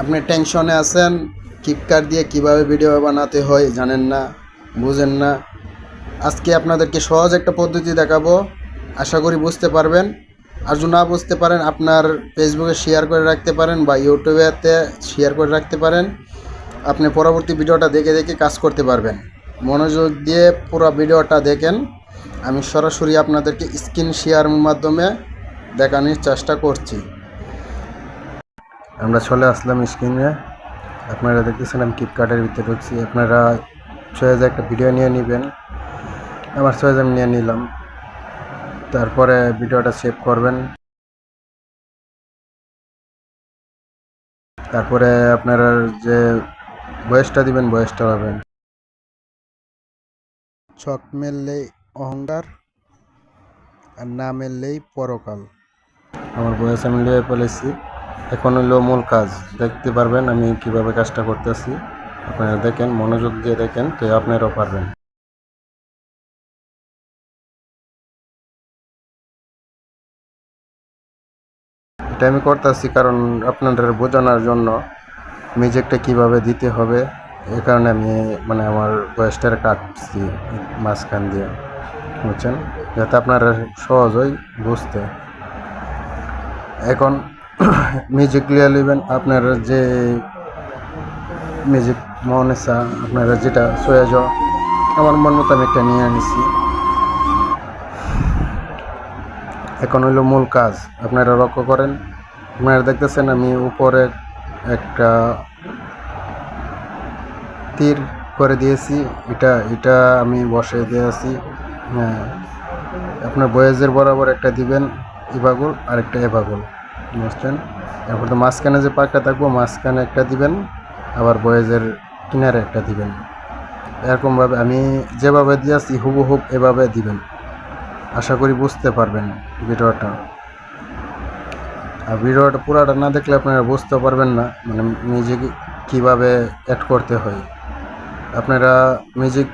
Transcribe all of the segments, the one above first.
আপনি টেনশনে আছেন, কিপকার্ট দিয়ে কিভাবে ভিডিও বানাতে হয় জানেন না, বুঝেন না। আজকে আপনাদেরকে সহজ একটা পদ্ধতি দেখাবো, আশা করি বুঝতে পারবেন। আর যদি না বুঝতে পারেন আপনার ফেসবুকে শেয়ার করে রাখতে পারেন বা ইউটিউবেতে শেয়ার করে রাখতে পারেন। আপনি পরবর্তী ভিডিওটা দেখে দেখে কাজ করতে পারবেন। মনোযোগ দিয়ে পুরো ভিডিওটা দেখেন। আমি সরাসরি আপনাদেরকে স্ক্রিন শেয়ারের মাধ্যমে দেখানোর চেষ্টা করছি। আমরা চলে আসলাম স্ক্রিনে। আপনারা দেখতেছেন আমি কিপকার্টের ভিতরে ঢুকছি। আপনারা সহজ একটা ভিডিও নিয়ে নেবেন। আমার সহজ আমি নিয়ে নিলাম। তারপরে ভিডিওটা সেভ করবেন। তারপরে আপনারা যে ভয়েসটা দিবেন ভয়েসটা পাবেন। ছক মেললেই অহংকার, আর না মেললেই পরকাল। আমার ভয়েস আমি লিয়ে ফেলেছি। এখন হলো মূল কাজ, দেখতে পারবেন আমি কিভাবে কাজটা করতেছি। আপনারা দেখেন, মনোযোগ দিয়ে দেখেন, তো আপনারাও পারবেন। এটা আমি করতেছি কারণ আপনাদের বোঝানোর জন্য মিউজিকটা কিভাবে দিতে হবে। এই কারণে আমি আমার ভয়েসটার কাটছি মাঝখান দিয়ে, বুঝছেন, যাতে আপনারা সহজ হয় বুঝতে। এখন মিউজিক লিয়ে নেবেন। আপনারা যে মিউজিক মনে চা, আপনারা যেটা সয়েজ, আমার মন মতো আমি একটা নিয়ে আনিছি। এখন হইল মূল কাজ, আপনারা লক্ষ্য করেন। আপনারা দেখতেছেন আমি উপরে একটা তীর করে দিয়েছি, এটা এটা আমি বসে দিয়েছি। হ্যাঁ, আপনার বয়েজের বরাবর একটা দিবেন ইবাগুল আর একটা এবাগুল, বুঝছেন। এরপর তো মাঝখানে যে পাকটা থাকবো মাঝখানে একটা দিবেন, আবার বয়েজের কিনারে একটা দিবেন। এরকমভাবে আমি যেভাবে দিয়েছি হুবহুব এভাবে দিবেন। আশা করি বুঝতে পারবেন ভিডিওটা। আর ভিডিওটা পুরাটা না দেখলে আপনারা বুঝতে পারবেন না, মিউজিক কীভাবে অ্যাড করতে হয়। আপনারা মিউজিক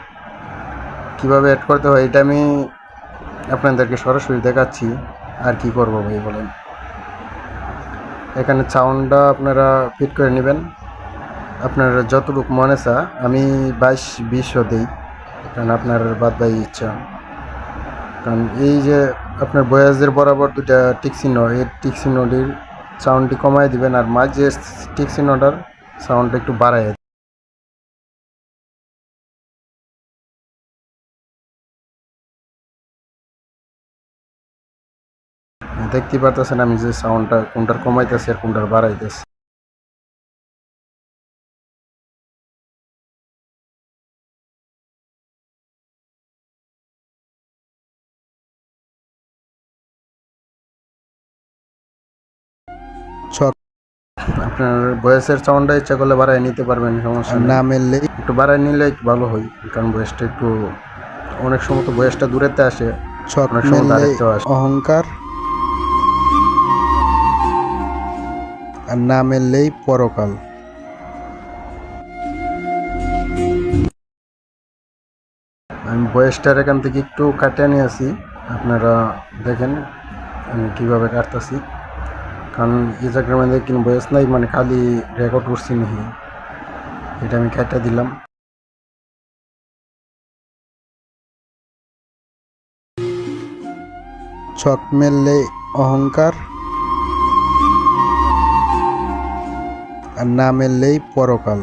কীভাবে অ্যাড করতে হয় এটা আমি আপনাদেরকে সরাসরি দেখাচ্ছি। আর কি করব ভাই বলেন। এখানে সাউন্ডটা আপনারা ফিট করে নেবেন। আপনার যতটুকু মনে চা, আমি 22-20ও দিই, কারণ আপনার বাদ বাই ইচ্ছা। কারণ এই যে আপনার বয়েজের বরাবর দুটা টিক চিহ্ন, এই টিক চিহ্নটির সাউন্ডটি কমাই দিবেন, আর মাঝে টিক চিহ্নটার সাউন্ডটা একটু বাড়াই। দেখতে পারতেছেন আমি যে সাউন্ডটা কোনটার কমাইতেছি আর কোনটার বাড়াইতেছি। ছক আপনার ভয়েসের সাউন্ডটা ইচ্ছা করলে বাড়াই নিতে পারবেন, সমস্যা না মেললে একটু বাড়াই নিলে ভালো হয়। কারণ ভয়েসটা একটু অনেক সময় তো ভয়েসটা দূরেতে আসে, ছক অনেক সময় দাঁড়াতেও আসে। অহংকার, আর না মেললেই পরকাল। আমি ভয়েসটার এখান থেকে একটু কাটিয়ে নিয়ে আসি, আপনারা দেখেন আমি কীভাবে কাটতেছি। কারণ এই জায়গার মধ্যে কিন্তু ভয়েস নাই, খালি রেকর্ড করছি নাকি, এটা আমি কাটিয়ে দিলাম। ছক মেললে অহংকার, আর না মেললেই পরকাল।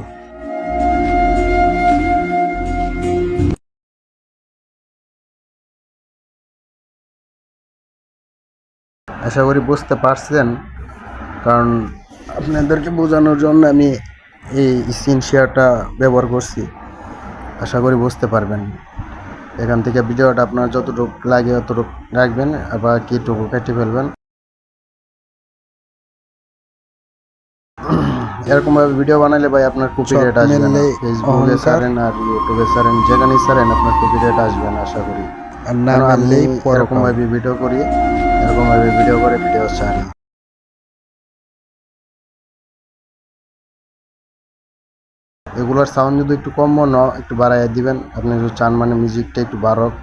আশা করি বুঝতে পারছেন, কারণ আপনাদেরকে বোঝানোর জন্য আমি এই স্ক্রিন শেয়ারটা ব্যবহার করছি। আশা করি বুঝতে পারবেন। এখান থেকে ভিডিওটা আপনার যতটুকু লাগে ততটুকু রাখবেন, আবার কীটুকু কেটে ফেলবেন। এরকমভাবে ভিডিও বানালে ভাই আপনার কপিরাইট আসবে না। ফেসবুকে ছাড়েন আর ইউটিউবে ছাড়েন, যেখানেই ছাড়েন আপনার কপিরাইট আসবে না আশা করি। আর না আমি এরকমভাবে ভিডিও করি, এরকমভাবে ভিডিও করে ভিডিও ছাড়ি। এগুলোর সাউন্ড যদি একটু কম মনে একটু বাড়াইয়া দিবেন। আপনি যদি চান মিউজিকটা একটু বাড়ক,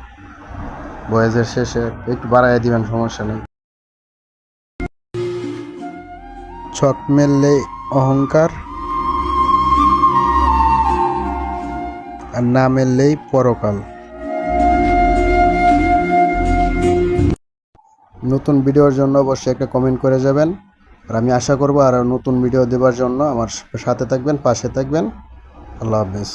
ভয়েসের শেষে একটু বাড়াইয়া দিবেন, সমস্যা নেই। ছক মেললে অহংকার, আর না মেললেই পরকাল। নতুন ভিডিওর জন্য অবশ্যই একটা কমেন্ট করে যাবেন। আর আমি আশা করব আরও নতুন ভিডিও দেওয়ার জন্য আমার সাথে থাকবেন, পাশে থাকবেন। আল্লাহ হাফেজ।